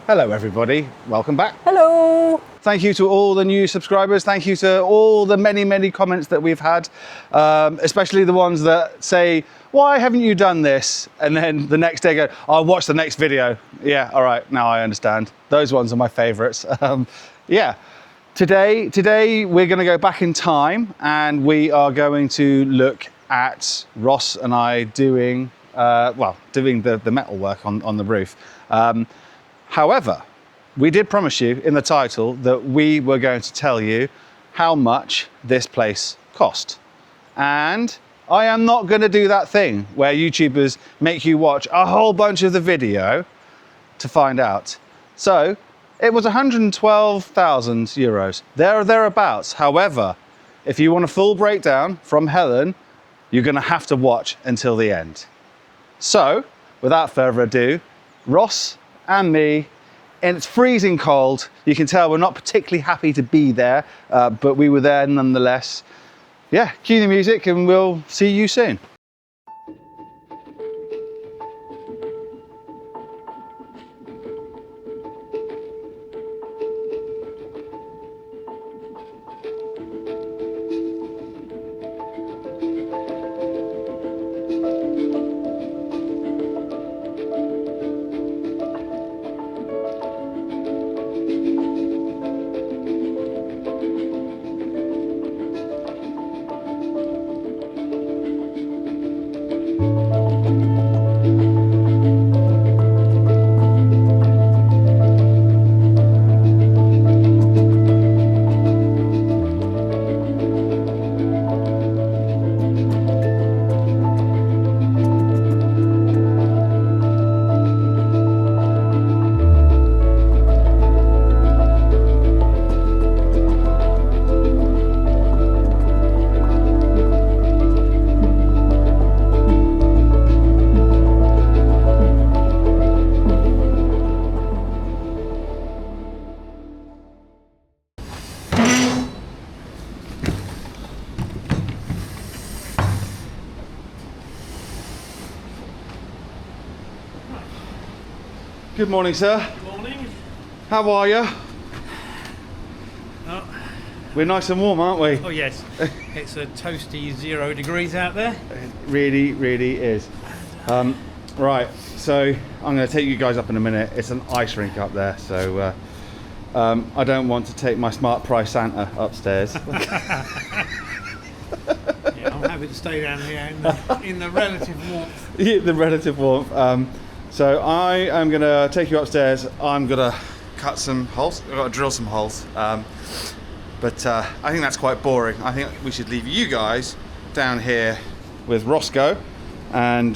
Hello everybody, welcome back. Hello. Thank you to all the new subscribers. Thank you to all the many comments that we've had, especially the ones that say, why haven't you done this? And then the next day go, I'll watch the next video. Yeah, all right, now I understand. Those ones are my favorites. Yeah, today we're gonna go back in time and we are going to look at Ross and I doing, doing the metal work on the roof. However, we did promise you in the title that we were going to tell you how much this place cost. And I am not going to do that thing where YouTubers make you watch a whole bunch of the video to find out. So it was 112,000 euros, there or thereabouts. However, if you want a full breakdown from Helen, you're going to have to watch until the end. So without further ado, Ross and me, and it's freezing cold. You can tell we're not particularly happy to be there, but we were there nonetheless. Yeah, cue the music and we'll see you soon. Good morning, sir. Good morning. How are you? Oh. We're nice and warm, aren't we? Oh yes, it's a toasty 0 degrees out there. It really is. Right, so I'm going to take you guys up in a minute. It's an ice rink up there, so I don't want to take my smart price Santa upstairs. Yeah, I'm happy to stay down here in the relative warmth. Yeah, the relative warmth. So I am going to take you upstairs. I'm going to cut some holes. I've got to drill some holes. But I think that's quite boring. I think we should leave you guys down here with Roscoe. And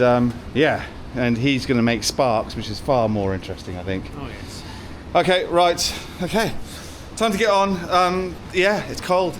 yeah, and he's going to make sparks, which is far more interesting, I think. Oh yes. Okay, right. Okay, time to get on. Yeah, it's cold.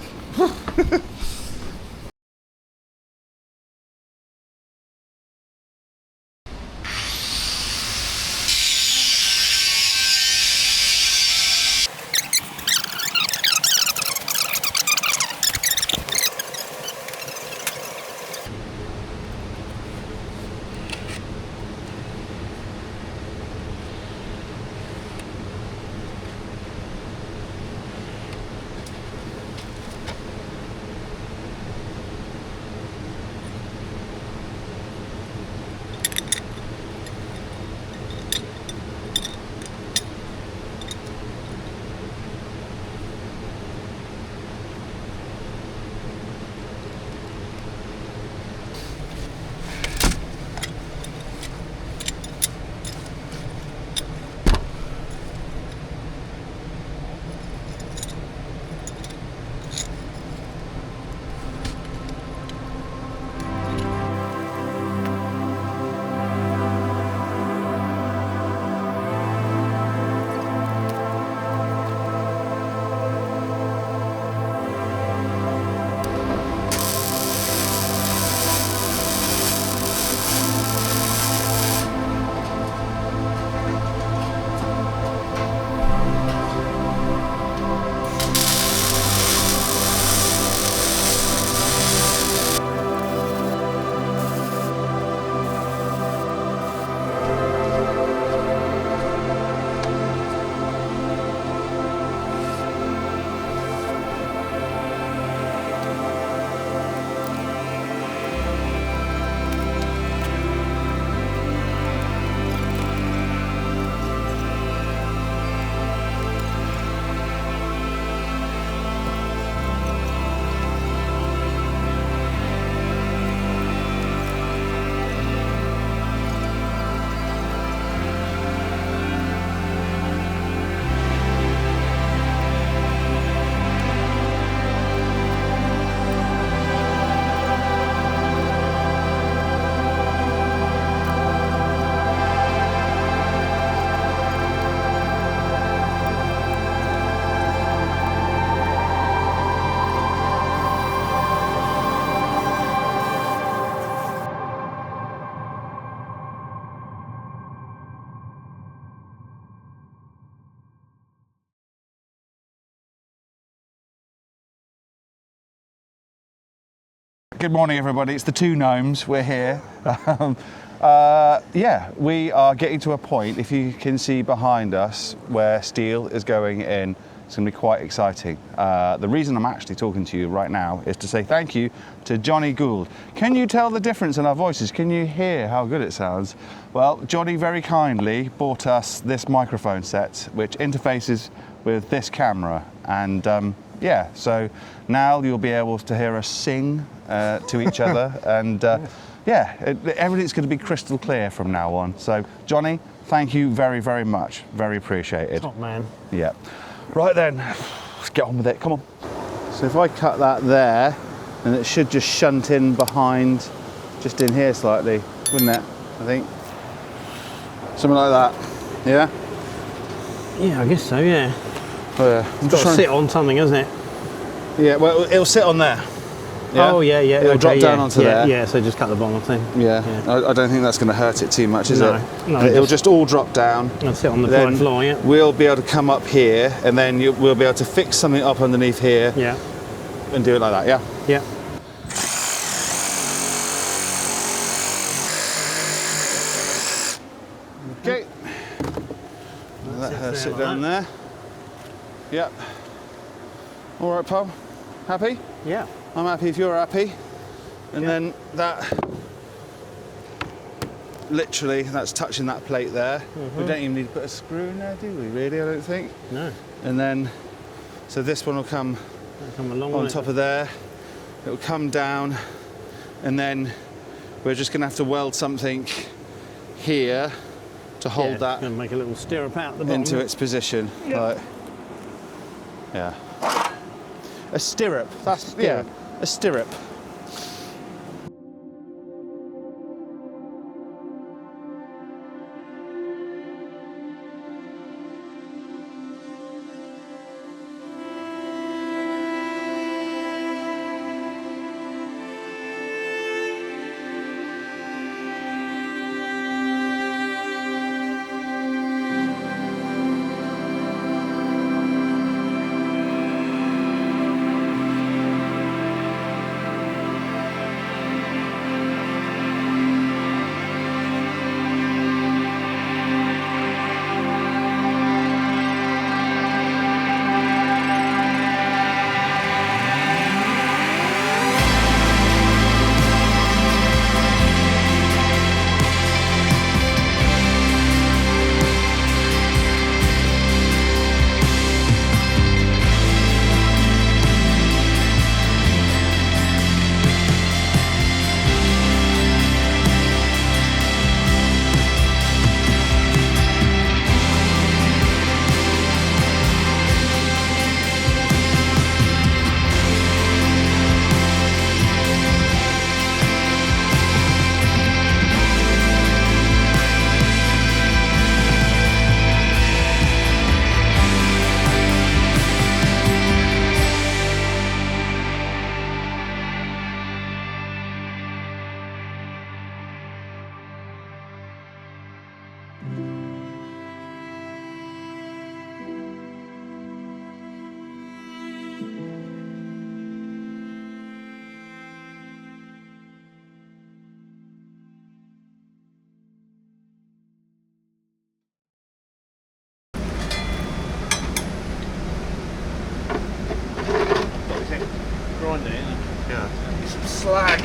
Good morning, everybody. It's the two gnomes. We're here. Yeah, we are getting to a point, if you can see behind us, where steel is going in. It's going to be quite exciting. The reason I'm actually talking to you right now is to say thank you to Johnny Gould. Can you tell the difference in our voices? Can you hear how good it sounds? Well, Johnny very kindly bought us this microphone set, which interfaces with this camera. And yeah, so now you'll be able to hear us sing to each other. And yeah, everything's going to be crystal clear from now on. So, Johnny, thank you very, very much. Very appreciated. Top man. Yeah. Right then, let's get on with it. Come on. So if I cut that there, then it should just shunt in behind, just in here slightly, wouldn't it? I think. Something like that. Yeah? Yeah, I guess so, yeah. Oh, yeah. It's got to sit on something, hasn't it? Yeah, well, it'll sit on there. Yeah? Oh, yeah, yeah. It'll drop down onto there. Yeah, so just cut the bottom thing. Yeah. I don't think that's going to hurt it too much, is No, it? no, It'll just all drop down. And sit on the Then dry floor, yeah. we'll be able to come up here, and then we'll be able to fix something up underneath here. Yeah. And do it like that, yeah? Yeah. Okay. Let her sit down there. Yeah. All right, pal. Happy? Yeah. I'm happy if you're happy. And then that, literally, that's touching that plate there. We don't even need to put a screw in there, do we, really? I don't think. No. And then, so this one will come along on top of there. It'll come down, and then we're just going to have to weld something here to hold that and make a little stirrup out the bottom into its position. Yep. Like, yeah. A stirrup. That's Stirrup. yeah. A stirrup. Grind it in. Yeah. Some slag.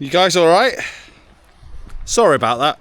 You guys all right? Sorry about that.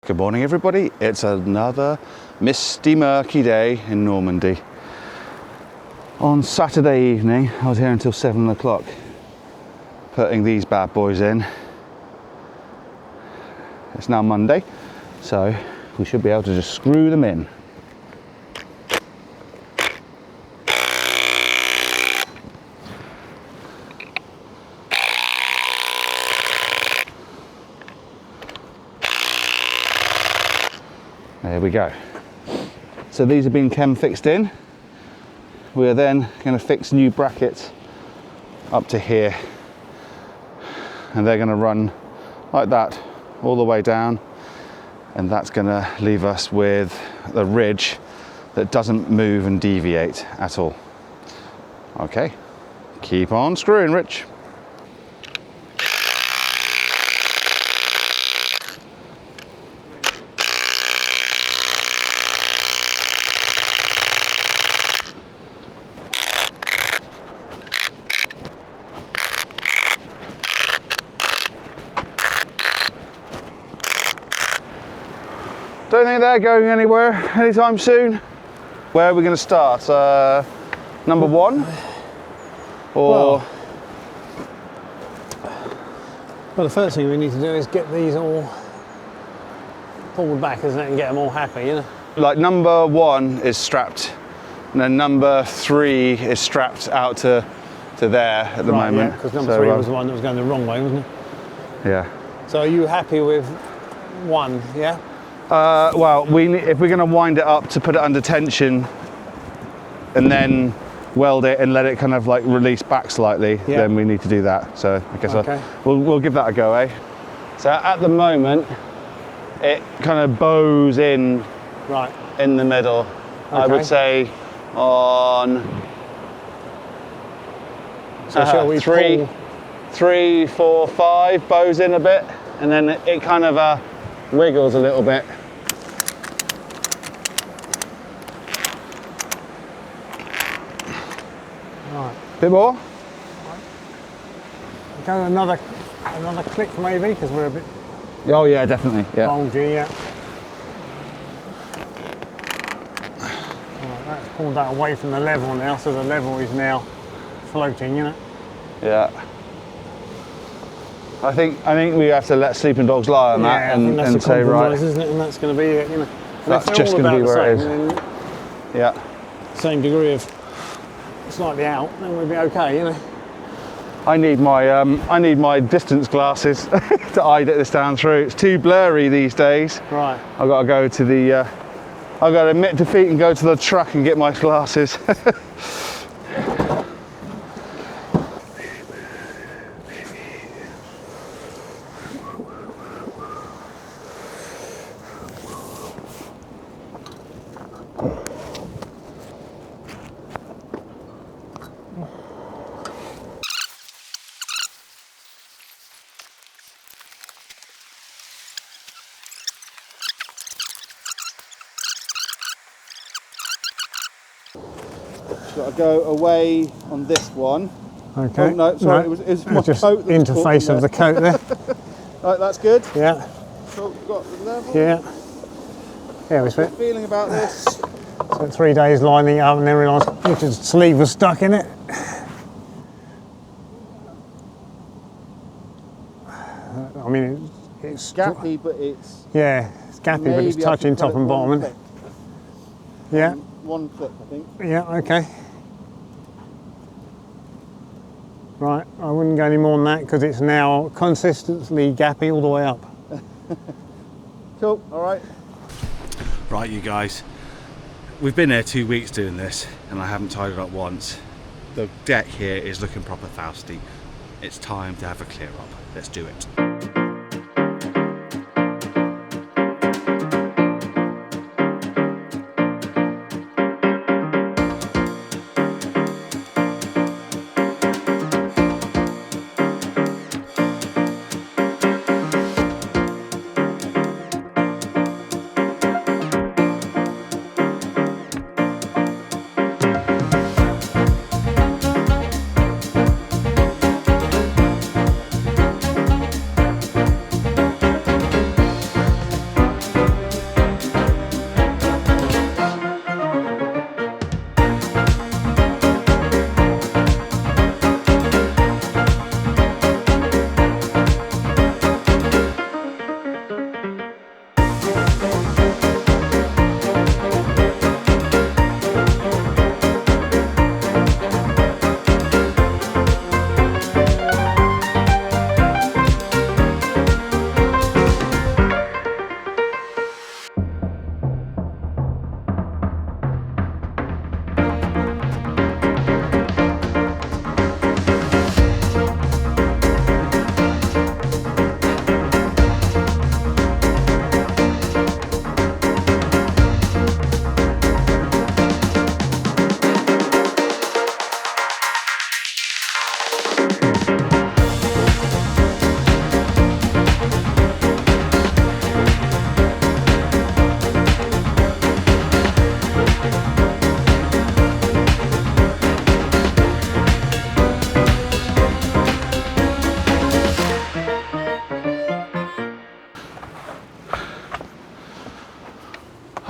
Good morning everybody, it's another misty murky day in Normandy. On Saturday evening, I was here until 7 o'clock putting these bad boys in. It's now Monday, so we should be able to just screw them in. There we go. So these have been chem fixed in. We are then going to fix new brackets up to here. And they're going to run like that all the way down. And that's going to leave us with a ridge that doesn't move and deviate at all. Okay, keep on screwing, Rich. Don't think they're going anywhere anytime soon. Where are we going to start? Number one? Or? Well, the first thing we need to do is get these all pulled back, isn't it, and get them all happy, you know? Like number one is strapped, and then number three is strapped out to there at the moment. Because number three was the one that was going the wrong way, wasn't it? Yeah. So are you happy with one, yeah? Well, if we're going to wind it up to put it under tension and then weld it and let it kind of like release back slightly, then we need to do that. So I guess we'll give that a go, eh? So at the moment, it kind of bows in in the middle. Okay. I would say on shall we three, 4, 5 bows in a bit, and then it kind of wiggles a little bit. Right. Bit more? Go another click maybe, because we're a bit Oh yeah, definitely. Yeah. bulgy, yeah. Right, that's pulled that away from the level now, so the level is now floating, you know? Yeah. I think we have to let sleeping dogs lie on that and say right. Isn't it? And that's going to be it, you know. And that's just going to be where it is. Yeah. Same degree of slightly out, then we'll be okay, you know. I need my distance glasses to eye this down through. It's too blurry these days. Right. I've got to go to the. I've got to admit defeat and go to the truck and get my glasses. Got to go away on this one. Okay. Oh no, sorry, it was my just coat that was interface caught in of the coat there. Right, that's good. Yeah. So we've got the level. Yeah. Yeah, we spent Feeling about this. 3 days lining it up and then realised Richard's sleeve was stuck in it. I mean, it's Gappy, but it's yeah, it's gappy, but it's maybe I touching should cut top it and one bottom. clip. Yeah, One clip, I think. yeah, okay. Right, I wouldn't go any more than that because it's now consistently gappy all the way up. Cool, all right. Right, you guys, we've been here 2 weeks doing this and I haven't tied it up once. The deck here is looking proper Fausty. It's time to have a clear up. Let's do it.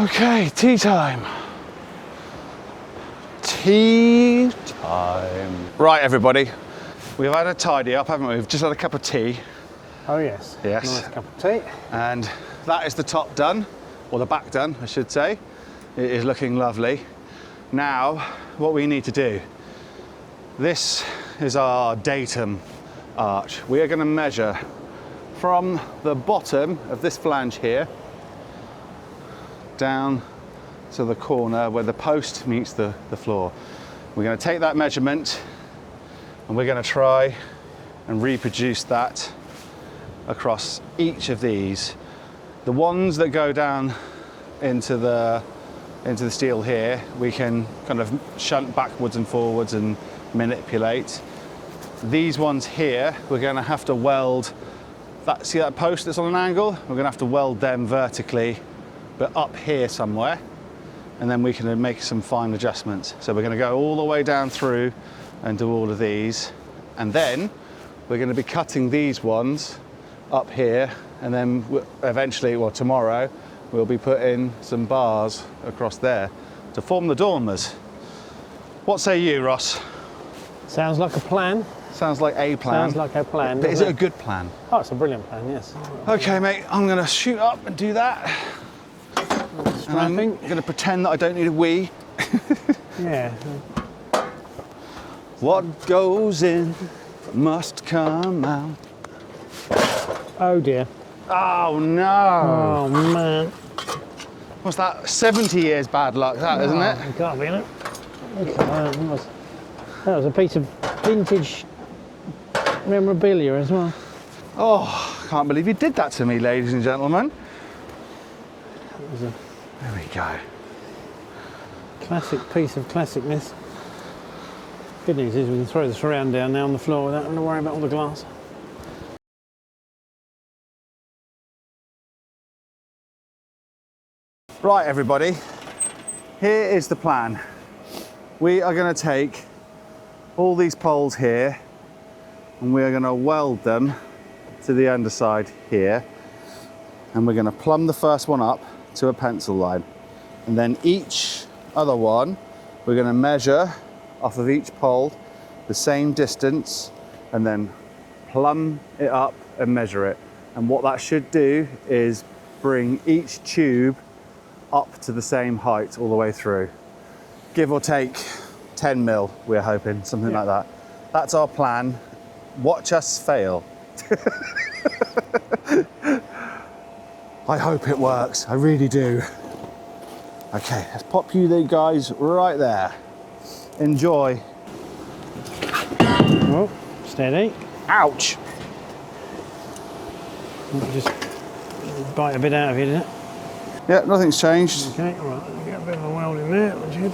Okay, tea time. Tea time. Right, everybody. We've had a tidy up, haven't we? We've just had a cup of tea. Oh yes. Yes. Nice cup of tea. And that is the top done, or the back done, I should say. It is looking lovely. Now, what we need to do, this is our datum arch. We are going to measure from the bottom of this flange here down to the corner where the post meets the floor. We're going to take that measurement and we're going to try and reproduce that across each of these. The ones that go down into the steel here, we can kind of shunt backwards and forwards and manipulate. These ones here, we're going to have to weld that. See that post that's on an angle? We're going to have to weld them vertically, but up here somewhere, and then we can make some fine adjustments. So we're going to go all the way down through and do all of these, and then we're going to be cutting these ones up here, and then eventually, well, tomorrow, we'll be putting some bars across there to form the dormers. What say you, Ross? Sounds like a plan. Sounds like a plan. Sounds like a plan. But is it a good plan? Oh, it's a brilliant plan, yes. Okay, mate, I'm going to shoot up and do that. And I'm Strapping. going to pretend that I don't need a wee. Yeah. What goes in must come out. Oh dear. Oh no! Oh man. What's that? 70 years bad luck, that, isn't it? It can't be in it. Look at that. That was a piece of vintage memorabilia as well. Oh, I can't believe you did that to me, ladies and gentlemen. There we go. Classic piece of classicness. Good news is we can throw the surround down now on the floor without having to worry about all the glass. Right, everybody, here is the plan. we are going to take all these poles here and we are going to weld them to the underside here, and we're going to plumb the first one up to a pencil line, and then each other one we're going to measure off of each pole the same distance and then plumb it up and measure it. And what that should do is bring each tube up to the same height all the way through, give or take 10 mil, we're hoping, something like that. That's our plan. Watch us fail. I hope it works, I really do. Okay, let's pop you guys right there. Enjoy. Oh, steady. Ouch. Just bite a bit out of it, isn't it? Yeah, nothing's changed. Okay, all right, let me get a bit of a weld in there, which is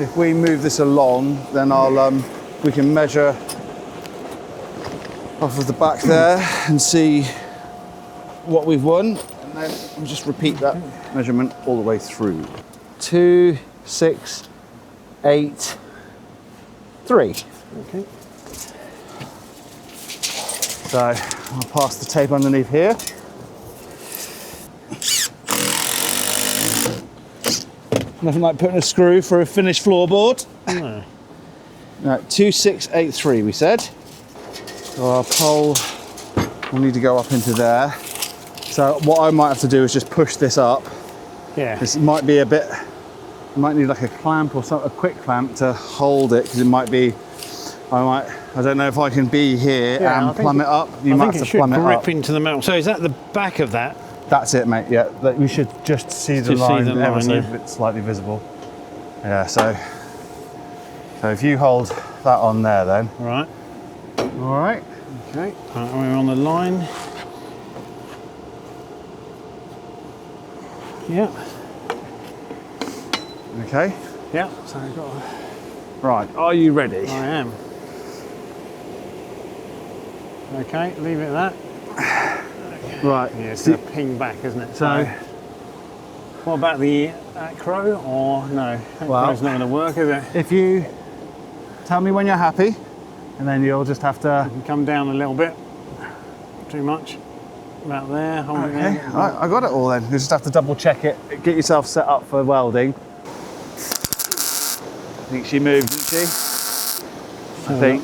If we move this along, then we can measure off of the back there and see what we've won, and then we'll just repeat that measurement all the way through. 2, 6, 8, 3. okay. So I'll pass the tape underneath here. Nothing like putting a screw for a finished floorboard. No. Right, 2683 we said. So our pole will need to go up into there. So what I might have to do is just push this up. Yeah. This might be a bit, you might need like a clamp or something, a quick clamp to hold it, because it might be, I don't know if I can be here and plumb it up. You might have to plumb it up. I think it should grip into the metal. So is that the back of that? That's it, mate. Yeah, that we should just see the line ever so bit slightly visible. Yeah, so if you hold that on there then. Right. All right. Okay, right, we're on the line. Yeah. Okay. Yeah, so I've got Right, are you ready? I am. Okay, leave it at that. Right. Yeah, it's going to ping back, isn't it? So, what about the acro, or no? Well, Acro's not going to work, is it? if you tell me when you're happy, and then you'll just have to. You can come down a little bit. Too much. About there, hold it Okay, there. I got it all then. You just have to double check it. Get yourself set up for welding. I think she moved, didn't she? I think.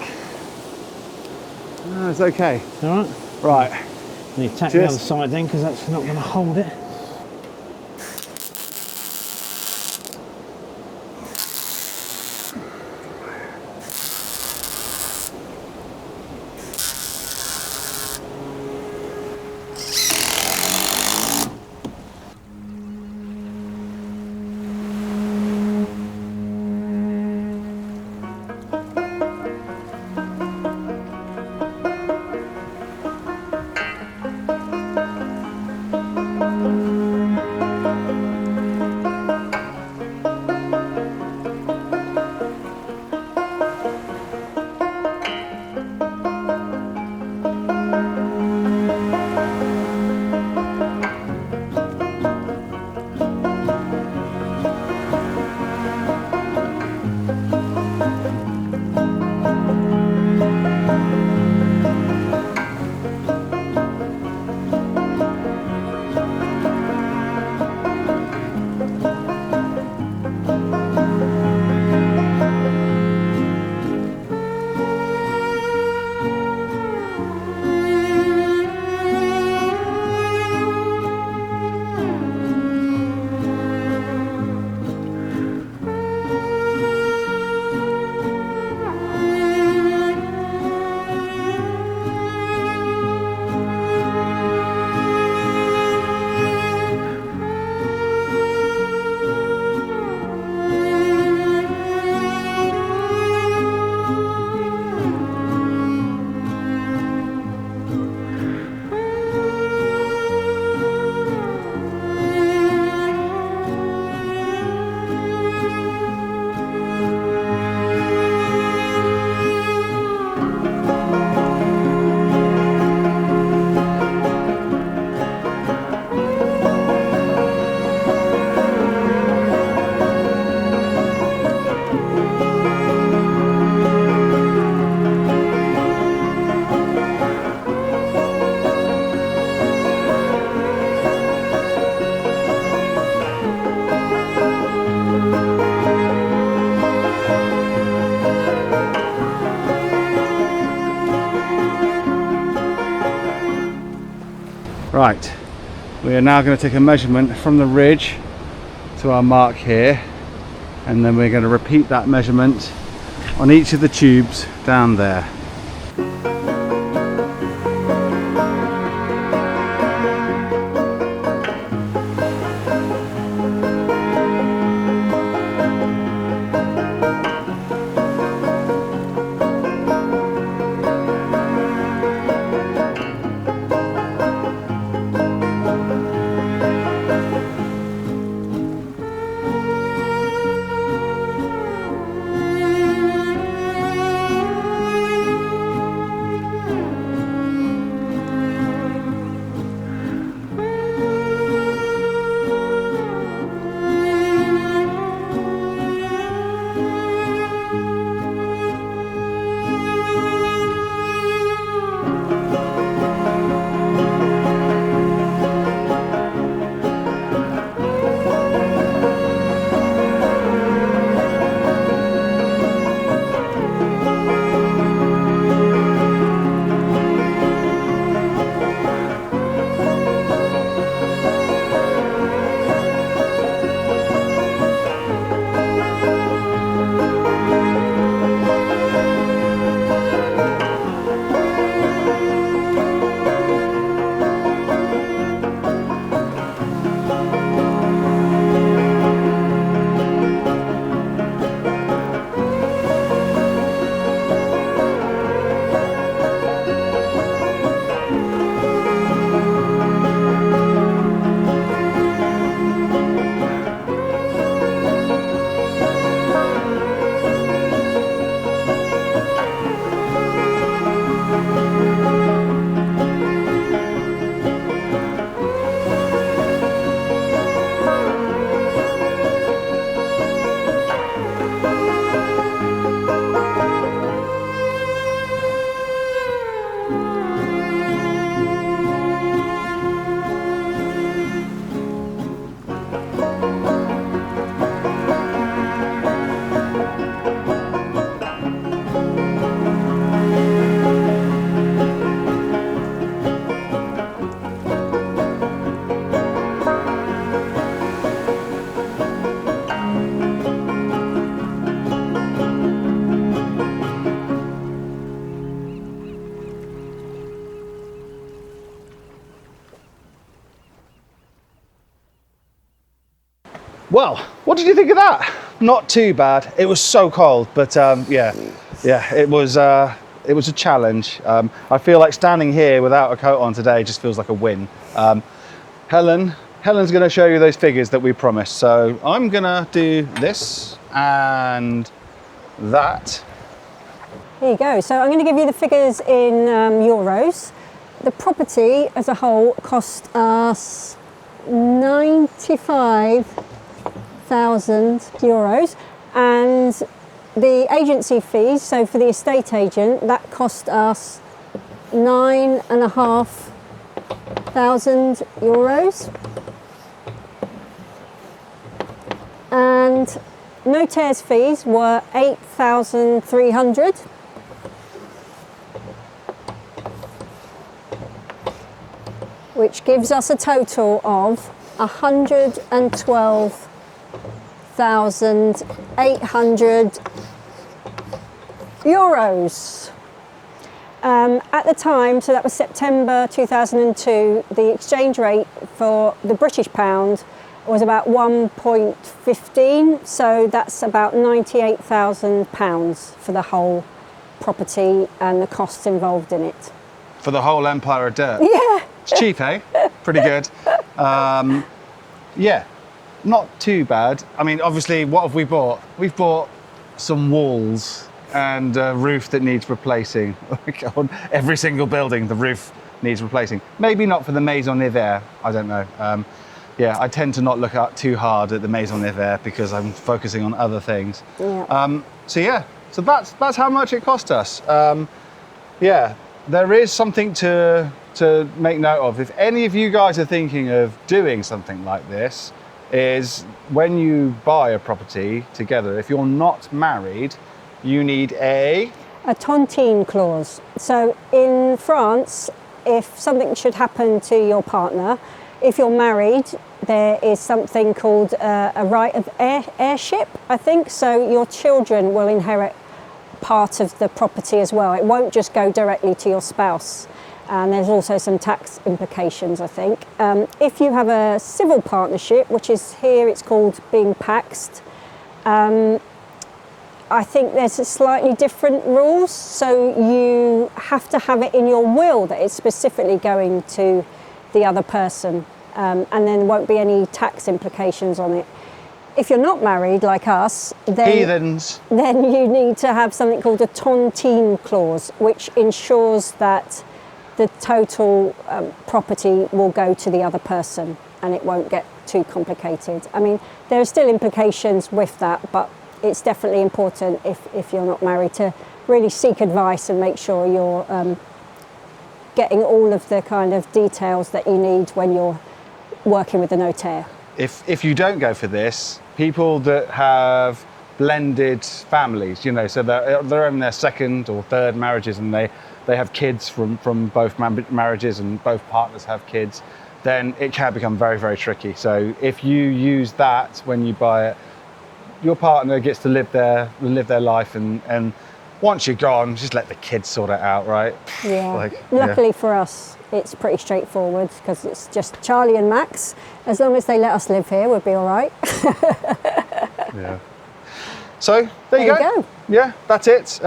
No, it's okay. All right. Right. You tack the other side then, because that's not going to hold it. Right, we are now going to take a measurement from the ridge to our mark here, and then we're going to repeat that measurement on each of the tubes down there. Well, what did you think of that? Not too bad. It was so cold, but yeah, it was a challenge. I feel like standing here without a coat on today just feels like a win. Helen's going to show you those figures that we promised. So I'm going to do this and that. Here you go. So I'm going to give you the figures in euros. The property as a whole cost us 95,000 euros, and the agency fees, so for the estate agent, that cost us 9,500 euros, and notaires fees were 8,300. Which gives us a total of 112,800 euros. At the time, so that was September 2002, the exchange rate for the British pound was about 1.15, so that's about £98,000 for the whole property and the costs involved in it. For the whole empire of dirt. Yeah. It's cheap, eh? Pretty good. Yeah, not too bad. I mean, obviously, what have we bought? We've bought some walls and a roof that needs replacing. On every single building, the roof needs replacing. Maybe not for the Maison d'Hiver, I don't know. Yeah, I tend to not look up too hard at the Maison d'Hiver because I'm focusing on other things. Yeah. So that's how much it cost us. Yeah, there is something to make note of. If any of you guys are thinking of doing something like this, is when you buy a property together, if you're not married, you need a tontine clause. So in France, if something should happen to your partner, if you're married, there is something called a right of heirship, I think. So your children will inherit part of the property as well. It won't just go directly to your spouse. And there's also some tax implications, I think. If you have a civil partnership, which is here, it's called being paxed, I think there's a slightly different rules. So you have to have it in your will that it's specifically going to the other person, and then there won't be any tax implications on it. If you're not married, like us, then you need to have something called a tontine clause, which ensures that the total property will go to the other person and it won't get too complicated. I mean, there are still implications with that, but it's definitely important if you're not married to really seek advice and make sure you're getting all of the kind of details that you need when you're working with the notaire. If you don't go for this, people that have blended families, you know, so they're in their second or third marriages and they have kids from both marriages and both partners have kids, then it can become very, very tricky. So if you use that when you buy it, your partner gets to live their life, and once you're gone, just let the kids sort it out, right? Yeah. Luckily for us, it's pretty straightforward because it's just Charlie and Max. As long as they let us live here, we'll be all right. Yeah. So there you go. Yeah, that's it.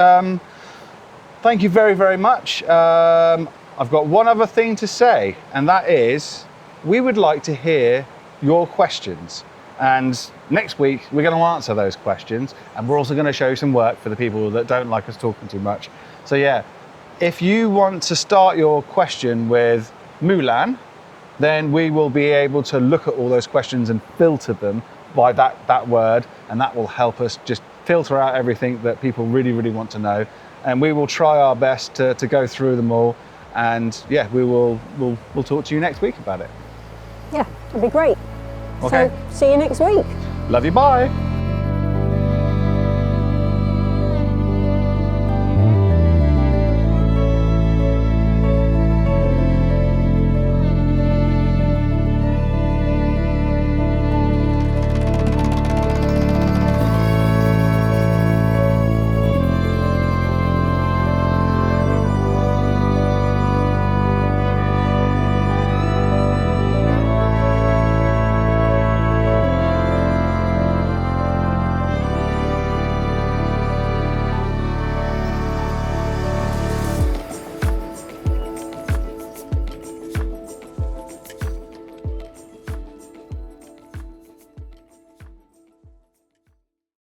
Thank you very, very much. I've got one other thing to say, and that is we would like to hear your questions. And next week, we're going to answer those questions, and we're also going to show some work for the people that don't like us talking too much. So yeah, if you want to start your question with Mulan, then we will be able to look at all those questions and filter them by that word, and that will help us just filter out everything that people really, really want to know. And we will try our best to go through them all. And yeah, we'll talk to you next week about it. Yeah, that'd be great. Okay. So see you next week. Love you, bye.